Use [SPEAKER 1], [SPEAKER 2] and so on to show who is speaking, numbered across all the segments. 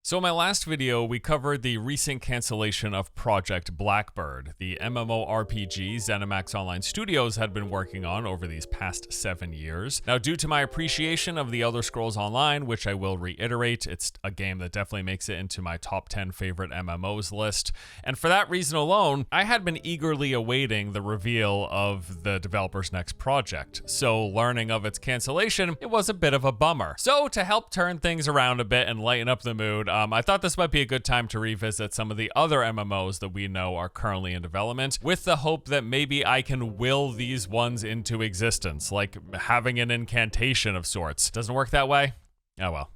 [SPEAKER 1] So in my last video, we covered the recent cancellation of Project Blackbird, the MMORPG ZeniMax Online Studios had been working on over these past 7 years. Now, due to my appreciation of The Elder Scrolls Online, which I will reiterate, it's a game that definitely makes it into my top 10 favorite MMOs list, and for that reason alone, I had been eagerly awaiting the reveal of the developer's next project. So learning of its cancellation, it was a bit of a bummer. So to help turn things around a bit and lighten up the mood, I thought this might be a good time to revisit some of the other MMOs that we know are currently in development, with the hope that maybe I can will these ones into existence, like having an incantation of sorts. Doesn't work that way? Oh well.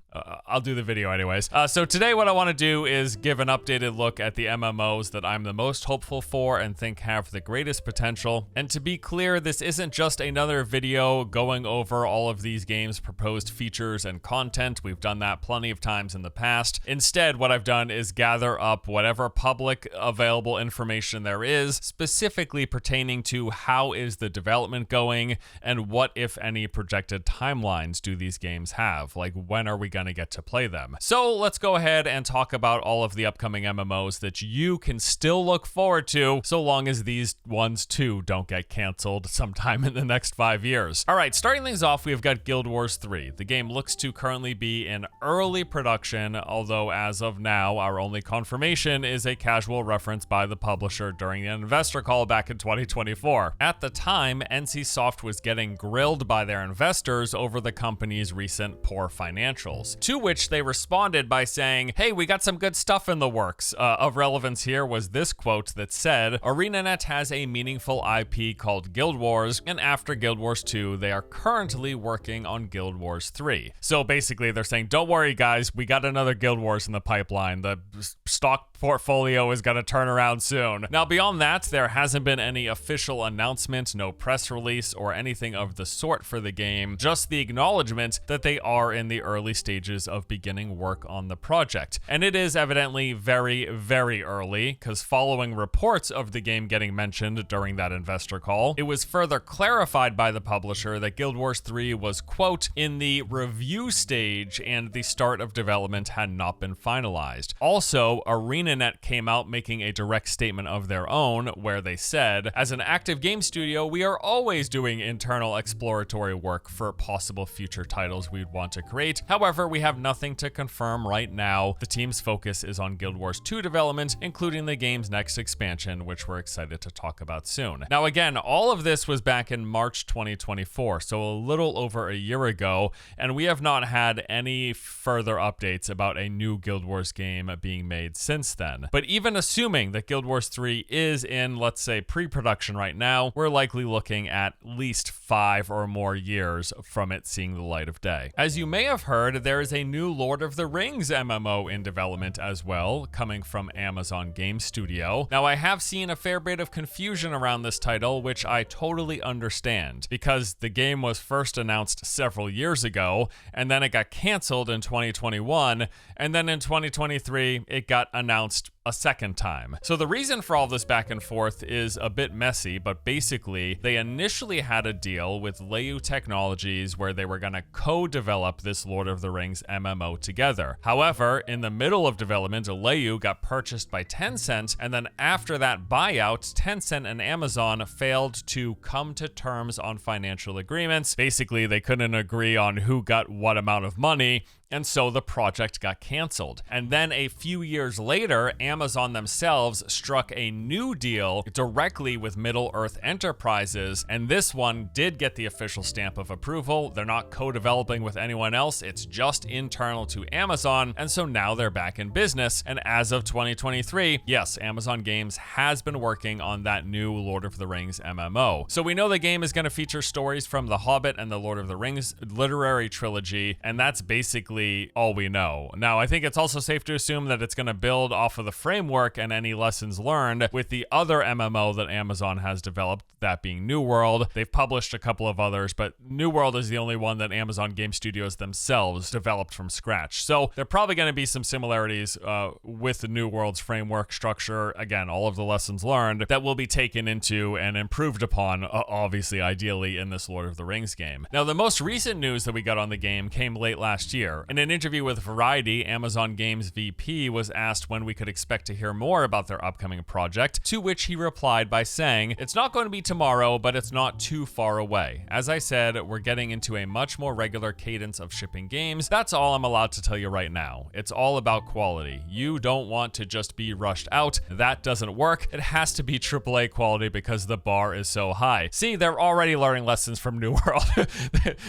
[SPEAKER 1] I'll do the video anyways. So today what I want to do is give an updated look at the MMOs that I'm the most hopeful for and think have the greatest potential. And to be clear, this isn't just another video going over all of these games' proposed features and content. We've done that plenty of times in the past. Instead, what I've done is gather up whatever public available information there is, specifically pertaining to how is the development going and what, if any, projected timelines do these games have? Like, when are we going to get to play them? So let's go ahead and talk about all of the upcoming MMOs that you can still look forward to, so long as these ones too don't get canceled sometime in the next 5 years. All right, starting things off, we've got Guild Wars 3. The game looks to currently be in early production, although as of now, our only confirmation is a casual reference by the publisher during an investor call back in 2024. At the time, NCSoft was getting grilled by their investors over the company's recent poor financials, to which they responded by saying, hey, we got some good stuff in the works. Of relevance here was this quote that said, ArenaNet has a meaningful IP called Guild Wars, and after Guild Wars 2, they are currently working on Guild Wars 3. So basically they're saying, don't worry guys, we got another Guild Wars in the pipeline. The stock portfolio is going to turn around soon. Now beyond that, there hasn't been any official announcement, no press release or anything of the sort for the game, just the acknowledgement that they are in the early stages of beginning work on the project. And it is evidently very, very early, because following reports of the game getting mentioned during that investor call, it was further clarified by the publisher that Guild Wars 3 was, quote, in the review stage and the start of development had not been finalized. Also, ArenaNet came out making a direct statement of their own where they said, as an active game studio, we are always doing internal exploratory work for possible future titles we'd want to create. However, we have nothing to confirm right now. The team's focus is on Guild Wars 2 development, including the game's next expansion, which we're excited to talk about soon. Now again, all of this was back in March 2024, so a little over a year ago, and we have not had any further updates about a new Guild Wars game being made since then. But even assuming that Guild Wars 3 is in, let's say, pre-production right now, we're likely looking at least 5 or more years from it seeing the light of day. As you may have heard, there is a new Lord of the Rings MMO in development as well, coming from Amazon Game Studio. Now, I have seen a fair bit of confusion around this title, which I totally understand, because the game was first announced several years ago, and then it got canceled in 2021, and then in 2023, it got announced a second time. So the reason for all this back and forth is a bit messy, but basically they initially had a deal with Leyou Technologies where they were going to co-develop this Lord of the Rings MMO together. However, in the middle of development, Leyou got purchased by Tencent, and then after that buyout, Tencent and Amazon failed to come to terms on financial agreements. Basically, they couldn't agree on who got what amount of money, and so the project got canceled. And then a few years later, Amazon themselves struck a new deal directly with Middle-earth Enterprises, and this one did get the official stamp of approval. They're not co-developing with anyone else, it's just internal to Amazon, and so now they're back in business. And as of 2023, yes, Amazon Games has been working on that new Lord of the Rings MMO. So we know the game is going to feature stories from The Hobbit and the Lord of the Rings literary trilogy, and that's basically all we know. Now, I think it's also safe to assume that it's going to build off of the framework and any lessons learned with the other MMO that Amazon has developed, that being New World. They've published a couple of others, but New World is the only one that Amazon Game Studios themselves developed from scratch. So there are probably going to be some similarities with the New World's framework structure. Again, all of the lessons learned that will be taken into and improved upon, obviously, ideally, in this Lord of the Rings game. Now, the most recent news that we got on the game came late last year, In an interview with Variety, Amazon Games VP was asked when we could expect to hear more about their upcoming project, to which he replied by saying, "It's not going to be tomorrow, but it's not too far away. As I said, we're getting into a much more regular cadence of shipping games. That's all I'm allowed to tell you right now. It's all about quality. You don't want to just be rushed out. That doesn't work. It has to be AAA quality because the bar is so high." See, they're already learning lessons from New World.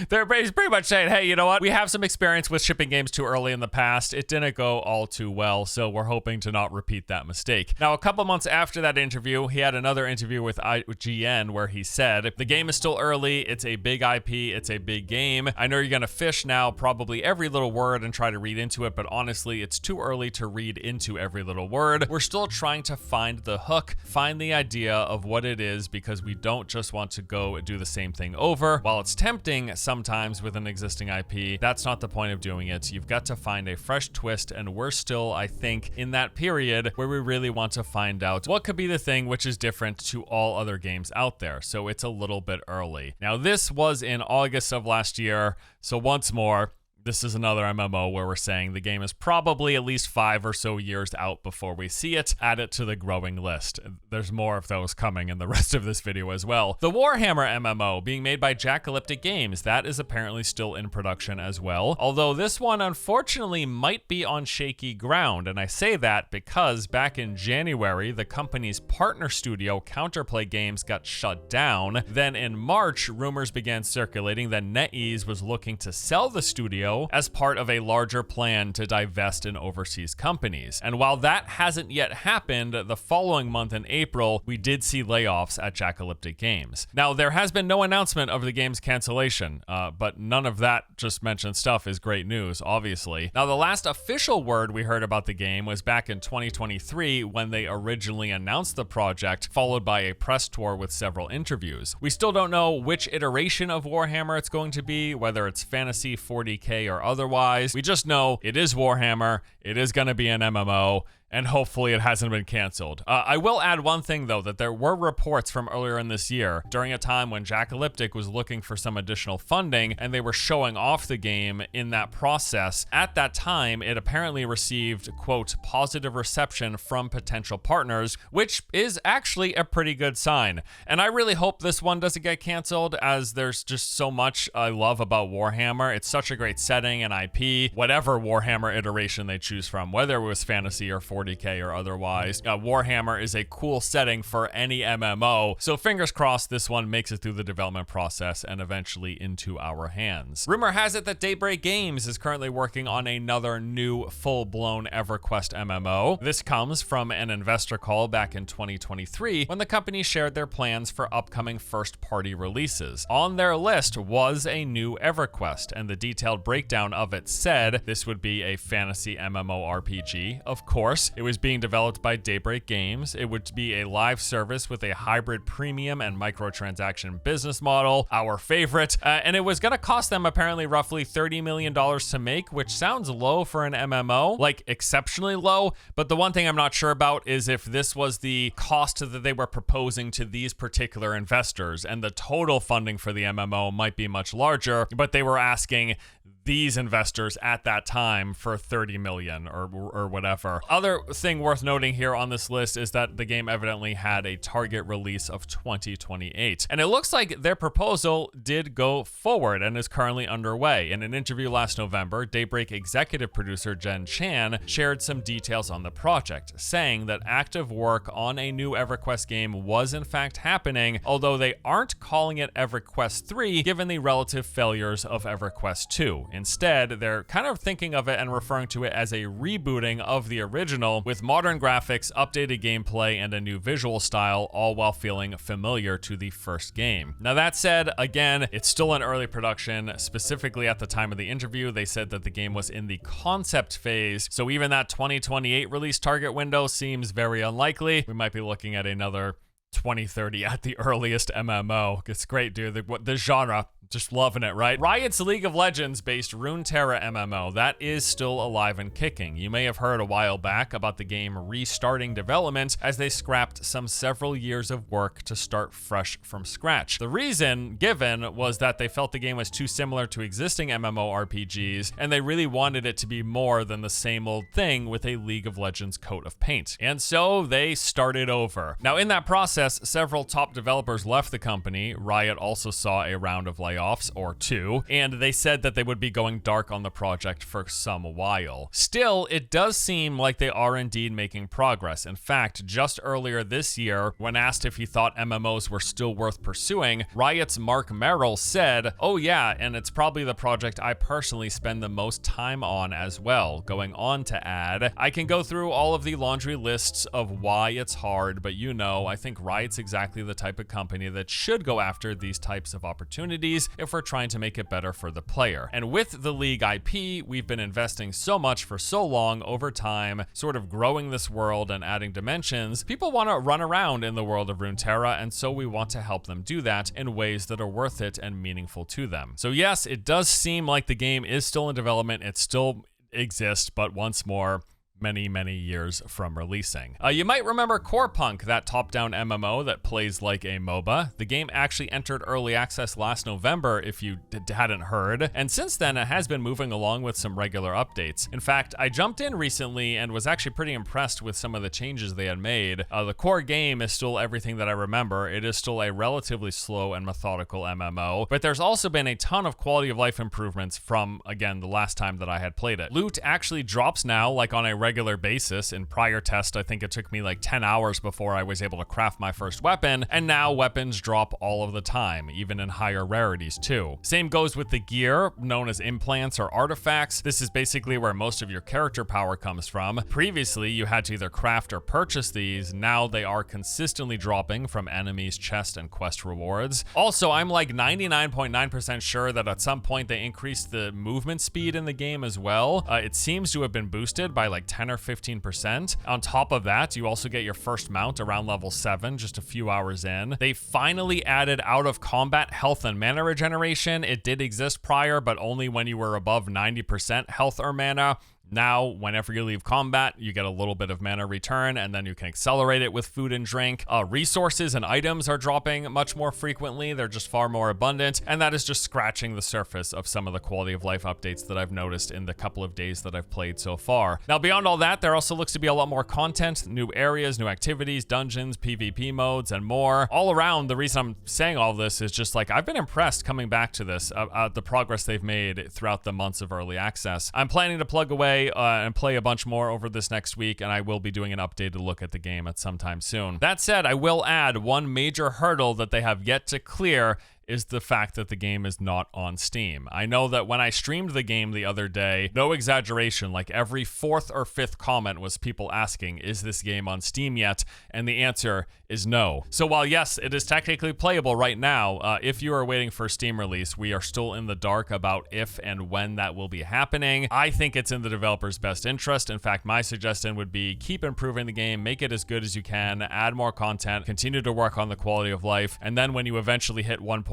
[SPEAKER 1] They're pretty much saying, hey, you know what? We have some experience with shipping games too early in the past. It didn't go all too well, so we're hoping to not repeat that mistake. Now, a couple months after that interview, he had another interview with IGN where he said, "The game is still early. It's a big IP. It's a big game. I know you're going to fish now probably every little word and try to read into it, but honestly, it's too early to read into every little word. We're still trying to find the hook, find the idea of what it is, because we don't just want to go do the same thing over. While it's tempting sometimes with an existing IP, that's not the point of doing it. You've got to find a fresh twist, and we're still, I think, in that period where we really want to find out what could be the thing which is different to all other games out there. So it's a little bit early." Now, this was in August of last year, so once more, this is another MMO where we're saying the game is probably at least 5 or so years out before we see it. Add it to the growing list. There's more of those coming in the rest of this video as well. The Warhammer MMO being made by Jackalyptic Games, that is apparently still in production as well. Although this one unfortunately might be on shaky ground, and I say that because back in January, the company's partner studio, Counterplay Games, got shut down. Then in March, rumors began circulating that NetEase was looking to sell the studio as part of a larger plan to divest in overseas companies. And while that hasn't yet happened, the following month in April, we did see layoffs at Jackalyptic Games. Now, there has been no announcement of the game's cancellation, but none of that just mentioned stuff is great news, obviously. Now, the last official word we heard about the game was back in 2023 when they originally announced the project, followed by a press tour with several interviews. We still don't know which iteration of Warhammer it's going to be, whether it's fantasy, 40K, or otherwise. We just know it is Warhammer, it is going to be an MMO, and hopefully it hasn't been canceled. I will add one thing though, that there were reports from earlier in this year, during a time when Jackalyptic was looking for some additional funding and they were showing off the game in that process. At that time, it apparently received, quote, positive reception from potential partners, which is actually a pretty good sign. And I really hope this one doesn't get canceled, as there's just so much I love about Warhammer. It's such a great setting and IP, whatever Warhammer iteration they choose from, whether it was fantasy or 40K or otherwise. Warhammer is a cool setting for any MMO, so fingers crossed this one makes it through the development process and eventually into our hands. Rumor has it that Daybreak Games is currently working on another new full-blown EverQuest MMO. This comes from an investor call back in 2023 when the company shared their plans for upcoming first-party releases. On their list was a new EverQuest, and the detailed breakdown of it said this would be a fantasy MMORPG, of course. It was being developed by Daybreak Games. It would be a live service with a hybrid premium and microtransaction business model, our favorite, and it was going to cost them apparently roughly $30 million to make, which sounds low for an MMO, like exceptionally low. But the one thing I'm not sure about is if this was the cost that they were proposing to these particular investors, and the total funding for the MMO might be much larger, but they were asking these investors at that time for 30 million or whatever. Other thing worth noting here on this list is that the game evidently had a target release of 2028. And it looks like their proposal did go forward and is currently underway. In an interview last November, Daybreak executive producer Jen Chan shared some details on the project, saying that active work on a new EverQuest game was in fact happening, although they aren't calling it EverQuest 3 given the relative failures of EverQuest 2. Instead, they're kind of thinking of it and referring to it as a rebooting of the original with modern graphics, updated gameplay, and a new visual style, all while feeling familiar to the first game. Now that said, again, it's still in early production. Specifically at the time of the interview, they said that the game was in the concept phase, so even that 2028 release target window seems very unlikely. We might be looking at another 2030 at the earliest MMO. It's great, dude. The genre, just loving it, right? Riot's League of Legends-based Runeterra MMO, that is still alive and kicking. You may have heard a while back about the game restarting development as they scrapped several years of work to start fresh from scratch. The reason given was that they felt the game was too similar to existing MMORPGs, and they really wanted it to be more than the same old thing with a League of Legends coat of paint. And so they started over. Now, in that process, several top developers left the company. Riot also saw a round of layoffs, or two, and they said that they would be going dark on the project for some while. Still, it does seem like they are indeed making progress. In fact, just earlier this year, when asked if he thought MMOs were still worth pursuing, Riot's Mark Merrill said, "Oh yeah, and it's probably the project I personally spend the most time on as well," going on to add, "I can go through all of the laundry lists of why it's hard, but you know, I think Riot's exactly the type of company that should go after these types of opportunities if we're trying to make it better for the player. And with the League IP, we've been investing so much for so long over time, sort of growing this world and adding dimensions. People want to run around in the world of Runeterra, and so we want to help them do that in ways that are worth it and meaningful to them." So yes, it does seem like the game is still in development. It still exists, but once more, many years from releasing. You might remember Corepunk, that top-down MMO that plays like a MOBA. The game actually entered early access last November, if you hadn't heard, and since then it has been moving along with some regular updates. In fact, I jumped in recently and was actually pretty impressed with some of the changes they had made. The core game is still everything that I remember. It is still a relatively slow and methodical MMO, but there's also been a ton of quality of life improvements from, again, the last time that I had played it. Loot actually drops now, like on a regular basis. In prior test, I think it took me like 10 hours before I was able to craft my first weapon, and now weapons drop all of the time, even in higher rarities too. Same goes with the gear, known as implants or artifacts. This is basically where most of your character power comes from. Previously, you had to either craft or purchase these. Now they are consistently dropping from enemies' chest and quest rewards. Also, I'm like 99.9% sure that at some point they increased the movement speed in the game as well. It seems to have been boosted by like 10 or 15%. On top of that, you also get your first mount around level 7, just a few hours in. They finally added out of combat health and mana regeneration. It did exist prior, but only when you were above 90% health or mana. Now, whenever you leave combat, you get a little bit of mana return, and then you can accelerate it with food and drink. Resources and items are dropping much more frequently. They're just far more abundant, and that is just scratching the surface of some of the quality of life updates that I've noticed in the couple of days that I've played so far. Now, beyond all that, there also looks to be a lot more content, new areas, new activities, dungeons, PvP modes, and more. All around, the reason I'm saying all this is just like, I've been impressed coming back to this, the progress they've made throughout the months of early access. I'm planning to plug away and play a bunch more over this next week, and I will be doing an updated look at the game at some time soon. That said, I will add one major hurdle that they have yet to clear is the fact that the game is not on Steam. I know that when I streamed the game the other day, no exaggeration, like every 4th or 5th comment was people asking, is this game on Steam yet? And the answer is no. So while yes, it is technically playable right now, if you are waiting for Steam release, we are still in the dark about if and when that will be happening. I think it's in the developer's best interest. In fact, my suggestion would be keep improving the game, make it as good as you can, add more content, continue to work on the quality of life, and then when you eventually hit 1.0,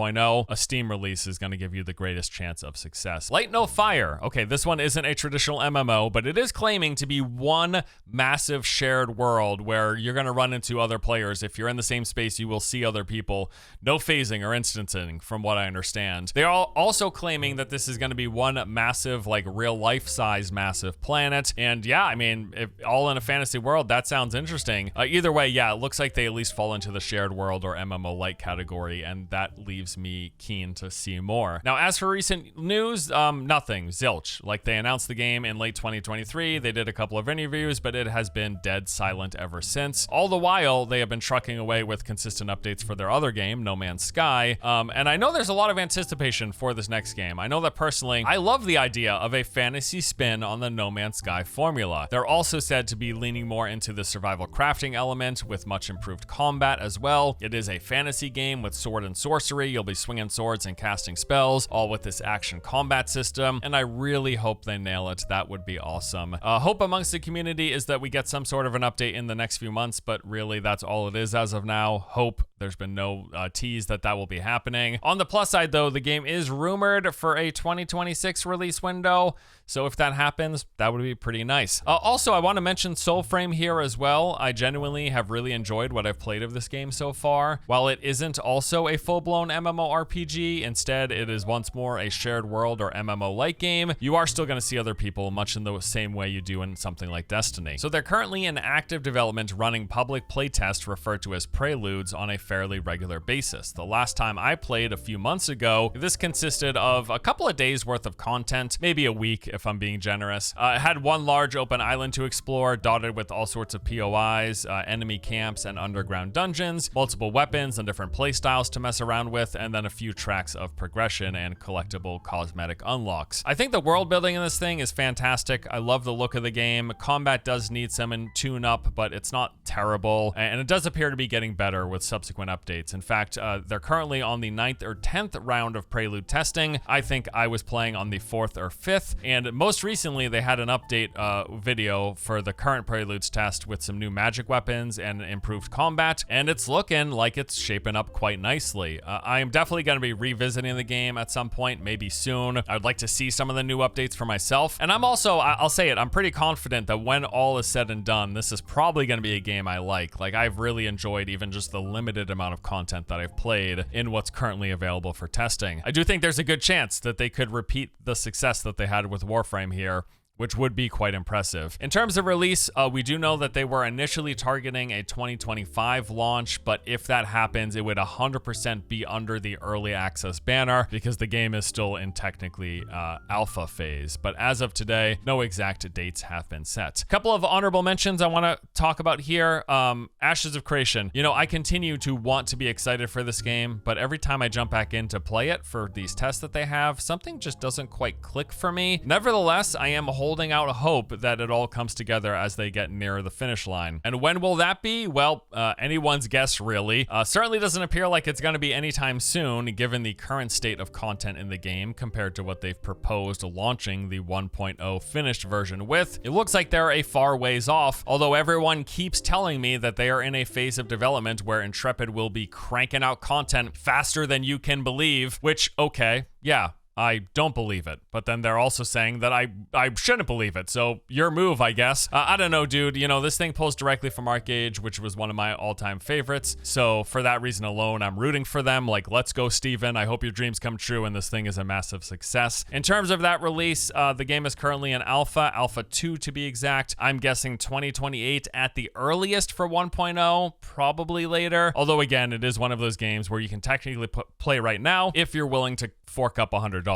[SPEAKER 1] a Steam release is going to give you the greatest chance of success. Light No Fire. Okay, this one isn't a traditional MMO, but it is claiming to be one massive shared world where you're going to run into other players. If you're in the same space, you will see other people. No phasing or instancing, from what I understand. They are also claiming that this is going to be one massive, like real life size massive planet. And yeah, I mean, all in a fantasy world, that sounds interesting. Either way, yeah, it looks like they at least fall into the shared world or MMO light category, and that leaves me keen to see more. Now, as for recent news, nothing, zilch. Like, they announced the game in late 2023, they did a couple of interviews, but it has been dead silent ever since. All the while, they have been trucking away with consistent updates for their other game, No Man's Sky, and I know there's a lot of anticipation for this next game. I know that personally, I love the idea of a fantasy spin on the No Man's Sky formula. They're also said to be leaning more into the survival crafting element with much improved combat as well. It is a fantasy game with sword and sorcery. you'll be swinging swords and casting spells, all with this action combat system, and I really hope they nail it. That would be awesome. Hope amongst the community is that we get some sort of an update in the next few months, but really that's all it is as of now. Hope. There's been no tease that will be happening. On the plus side though, the game is rumored for a 2026 release window, so if that happens, that would be pretty nice. Also, I want to mention Soulframe here as well. I genuinely have really enjoyed what I've played of this game so far. While it isn't also a full-blown MMORPG, instead it is once more a shared world or MMO-like game, you are still going to see other people much in the same way you do in something like Destiny. So they're currently in active development running public playtests referred to as preludes on a fairly regular basis. The last time I played a few months ago, this consisted of a couple of days worth of content, maybe a week if I'm being generous. It had one large open island to explore, dotted with all sorts of POIs, enemy camps and underground dungeons, multiple weapons and different playstyles to mess around with, and then a few tracks of progression and collectible cosmetic unlocks. I think the world building in this thing is fantastic. I love the look of the game. Combat does need some tune-up, but it's not terrible, and it does appear to be getting better with subsequent updates. In fact, they're currently on the 9th or 10th round of Prelude testing. I think I was playing on the 4th or 5th, and most recently they had an update video for the current Preludes test with some new magic weapons and improved combat, and it's looking like it's shaping up quite nicely. I am definitely going to be revisiting the game at some point, maybe soon. I'd like to see some of the new updates for myself, and I'm also, I'll say it, I'm pretty confident that when all is said and done, this is probably going to be a game I like. Like, I've really enjoyed even just the limited amount of content that I've played in what's currently available for testing. I do think there's a good chance that they could repeat the success that they had with Warframe here, which would be quite impressive. In terms of release, we do know that they were initially targeting a 2025 launch, but if that happens, it would 100% be under the early access banner because the game is still in technically alpha phase. But as of today, no exact dates have been set. A couple of honorable mentions I want to talk about here. Ashes of Creation. You know, I continue to want to be excited for this game, but every time I jump back in to play it for these tests that they have, something just doesn't quite click for me. Nevertheless, I am holding out hope that it all comes together as they get nearer the finish line. And when will that be? Well, anyone's guess, really. Certainly doesn't appear like it's going to be anytime soon, given the current state of content in the game compared to what they've proposed launching the 1.0 finished version with. It looks like they're a far ways off, although everyone keeps telling me that they are in a phase of development where Intrepid will be cranking out content faster than you can believe, which, okay, yeah, I don't believe it, but then they're also saying that I shouldn't believe it, so your move, I guess. I don't know, dude. You know, this thing pulls directly from ArcAge, which was one of my all-time favorites, so for that reason alone, I'm rooting for them. Like, let's go, Steven. I hope your dreams come true and this thing is a massive success. In terms of that release, the game is currently in Alpha 2 to be exact. I'm guessing 2028 at the earliest for 1.0, probably later. Although, again, it is one of those games where you can technically play right now if you're willing to fork up $100.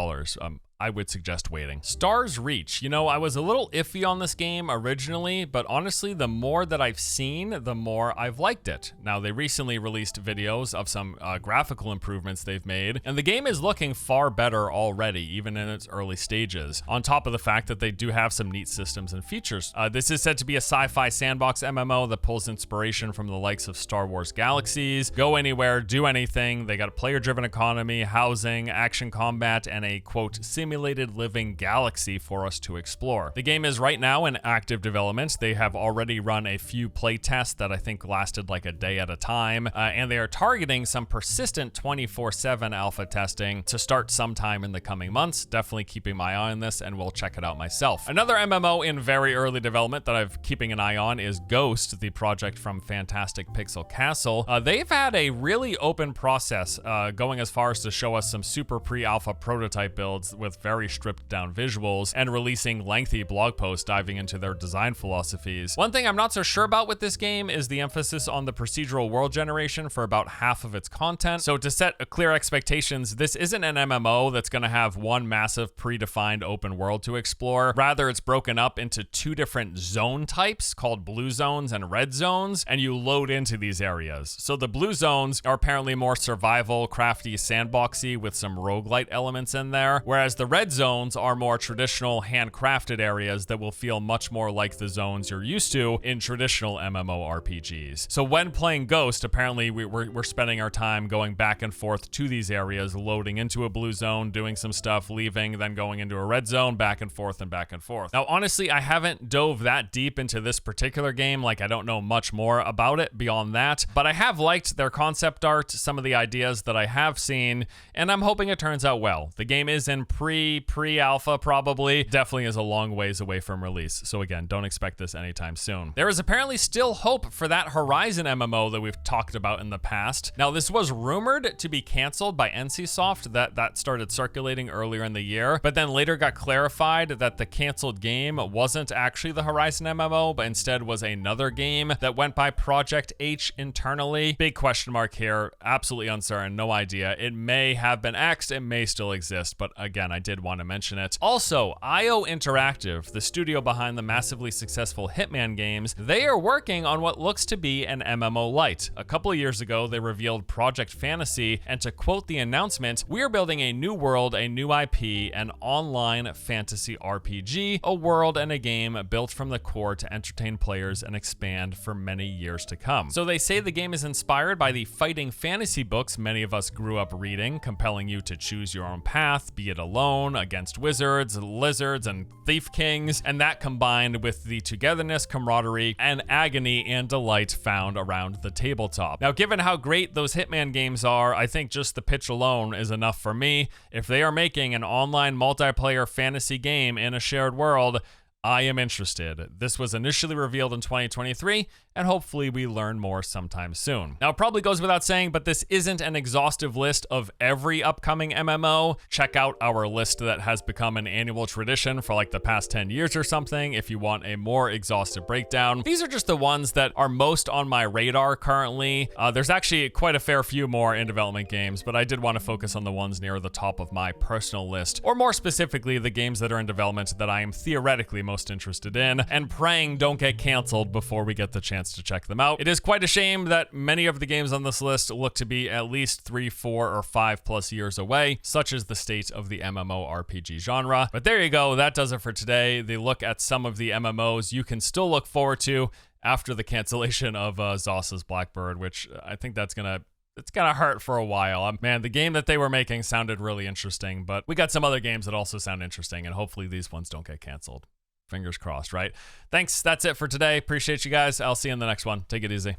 [SPEAKER 1] I would suggest waiting. Stars Reach. You know, I was a little iffy on this game originally, but honestly, the more that I've seen, the more I've liked it. Now, they recently released videos of some graphical improvements they've made, and the game is looking far better already, even in its early stages, on top of the fact that they do have some neat systems and features. This is said to be a sci-fi sandbox MMO that pulls inspiration from the likes of Star Wars Galaxies. Go anywhere, do anything. They got a player-driven economy, housing, action combat, and a, quote, simulated living galaxy for us to explore. The game is right now in active development. They have already run a few play tests that I think lasted like a day at a time, and they are targeting some persistent 24/7 alpha testing to start sometime in the coming months. Definitely keeping my eye on this, and will check it out myself. Another MMO in very early development that I'm keeping an eye on is Ghost, the project from Fantastic Pixel Castle. They've had a really open process, going as far as to show us some super pre-alpha prototype builds with very stripped down visuals and releasing lengthy blog posts diving into their design philosophies. One thing I'm not so sure about with this game is the emphasis on the procedural world generation for about half of its content. So to set clear expectations, this isn't an MMO that's going to have one massive predefined open world to explore. Rather, it's broken up into two different zone types called blue zones and red zones, and you load into these areas. So the blue zones are apparently more survival, crafty, sandboxy with some roguelite elements in there, whereas the the red zones are more traditional handcrafted areas that will feel much more like the zones you're used to in traditional MMORPGs. So when playing Ghost, apparently we're spending our time going back and forth to these areas, loading into a blue zone, doing some stuff, leaving, then going into a red zone, back and forth and back and forth. Now, honestly, I haven't dove that deep into this particular game. Like, I don't know much more about it beyond that, but I have liked their concept art, some of the ideas that I have seen, and I'm hoping it turns out well. The game is in pre-alpha probably. Definitely is a long ways away from release. So again, don't expect this anytime soon. There is apparently still hope for that Horizon MMO that we've talked about in the past. Now, this was rumored to be canceled by NCSoft. That started circulating earlier in the year, but then later got clarified that the canceled game wasn't actually the Horizon MMO, but instead was another game that went by Project H internally. Big question mark here. Absolutely uncertain. No idea. It may have been axed. It may still exist, but again, I did want to mention it. Also, IO Interactive, the studio behind the massively successful Hitman games, they are working on what looks to be an MMO light. A couple of years ago, they revealed Project Fantasy, and to quote the announcement, "We're building a new world, a new IP, an online fantasy RPG, a world and a game built from the core to entertain players and expand for many years to come." So they say the game is inspired by the fighting fantasy books many of us grew up reading, compelling you to choose your own path, be it alone, against wizards, lizards, and thief kings, and that combined with the togetherness, camaraderie, and agony and delight found around the tabletop. Now, given how great those Hitman games are, I think just the pitch alone is enough for me. If they are making an online multiplayer fantasy game in a shared world, I am interested. This was initially revealed in 2023, and hopefully we learn more sometime soon. Now, it probably goes without saying, but this isn't an exhaustive list of every upcoming MMO. Check out our list that has become an annual tradition for like the past 10 years or something if you want a more exhaustive breakdown. These are just the ones that are most on my radar currently. There's actually quite a fair few more in development games, but I did want to focus on the ones near the top of my personal list, or more specifically, the games that are in development that I am theoretically most interested in, and praying don't get canceled before we get the chance to check them out. It is quite a shame that many of the games on this list look to be at least 3, 4, or 5+ years away. Such is the state of the MMORPG genre. But there you go, that does it for today. The look at some of the MMOs you can still look forward to after the cancellation of Zos's Blackbird, which I think it's gonna hurt for a while. Man, the game that they were making sounded really interesting, but we got some other games that also sound interesting, and hopefully these ones don't get canceled. Fingers crossed, right? Thanks. That's it for today. Appreciate you guys. I'll see you in the next one. Take it easy.